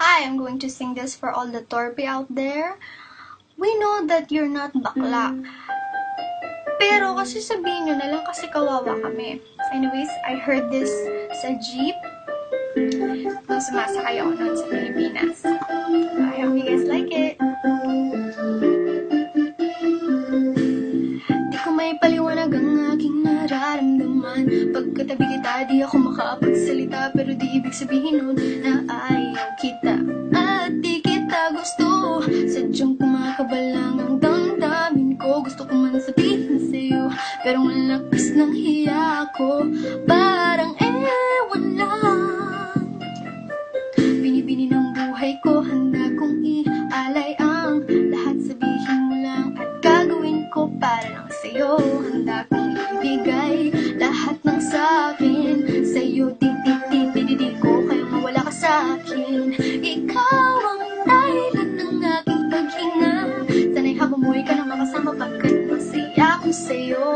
Hi, I'm going to sing this for all the torpe out there. We know that you're not bakla. Pero kasi sabihin nyo na lang kasi kawawa kami. Anyways, I heard this sa jeep. Nung sumasakay ako noon sa Pilipinas. I hope you guys like it. Di ko may paliwanag ang aking nararamdaman. Pagkatabi kita, di ako makapagsalita. Pero di ibig sabihin nun na ayaw kita at di kita gusto. Sadyang kumakabalang ang damdamin ko. Gusto ko man sabihin sa'yo, pero ang lakas ng hiya ko. Parang ewan lang. Binibini ng buhay ko, handa kong ialay ang lahat. Sabihin mo lang at gagawin ko para lang sa'yo. Handa kong ibigay lahat ng sa'kin sa'yo. Di ko kayang mawala ka sa'kin. Ikaw ang dahilan ng aking paghinga. Sana'y habang buhay ka na makasama pagkat masaya ko sa'yo.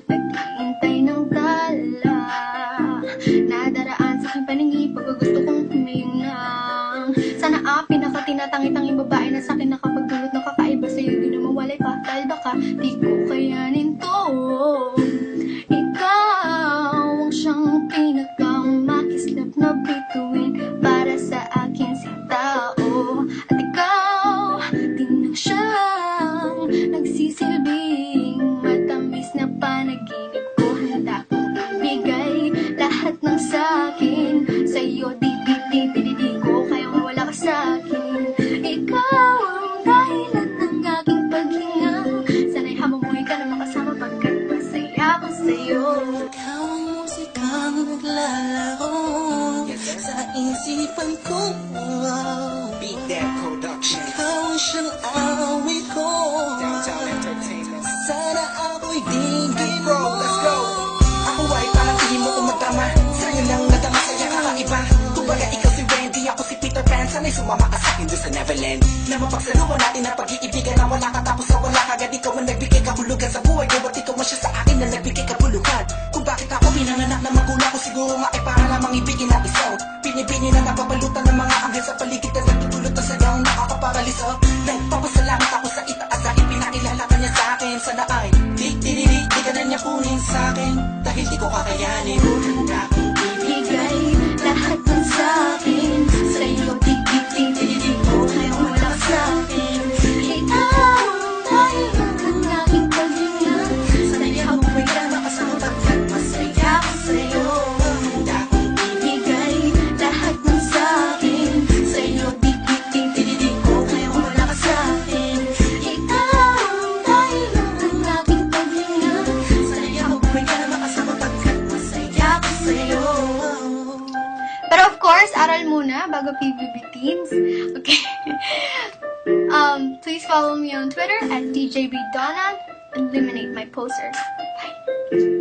Naghihintay ng tala nadaraan sa aking paningin. Pagkagusto kong humayong lang. Sana ang pinaka-tinatangitanging babae na sa'kin nakapagdulot ng kakaiba sa'yo. Di na mawalay pa dahil baka di ko kayanin to. Ikaw ang siyang pinaka-makislap na bituin para sa akin sintao. At ikaw din ang siyang nagsisilbing matamis na panaginip ko. Handa kong ibigay lahat ng sa'kin sa'yo. Di ko kayang mawala ka sa'kin. Ikaw ang dahilan ng aking paghinga. Sana'y habang buhay ka na makasama pagkat masaya ko sa'yo. Ikaw ang musikang naglalaro sa isipan ko. Beat That Production. Ikaw ang siyang awit ko. Downtown Entertainment. Sana ako'y digin Hey mo. bro, let's go. Ako ay parang tingin mo tumatama. Sa'yo lang nadama, sa'yo kakaiba. Kumbaga ikaw si Wendy, ako si Peter Pan. Sana'y sumama ka sa'kin doon sa Neverland. Na mapagsaluhan natin ang pag-iibigan na wala ka tapos sa wala kagad. Ikaw ang nagbigay kahulugan sa buhay ko. At ikaw man siya sa akin na nagbigay kabulukan. Kung bakit ako pinanganak na magulang ko, siguro nga ay para lamang ibigin na isaw. Pinibini na napapalutan ng mga anghel sa paligid na nagtutulot na sadyang nakakaparaliso. Nagpapasalamat ako sa itaas na ipinakilala ka niya sa akin. Sana ay di ka na niya kunin sa akin dahil di ko kakayanin. Handa akong Ibigay lahat ng sa'kin sa'yo. Di ko kayang mawala ka sa'kin. Ikaw ang dahilan ng aking paghinga. Sana'y habang buhay ka na makasama pagkat masaya ko sa'yo. handa akong Ibigay lahat ng sa'kin sa'yo. Di ko kayang mawala ka sa'kin. Ikaw ang dahilan ng aking paghinga. Sana'y habang buhay ka na makasama pagkat masaya ko sa'yo. Pero of course, aral muna bago PBB Teens. Okay. Please follow me on Twitter at DJBDonna. Eliminate my posters. Bye.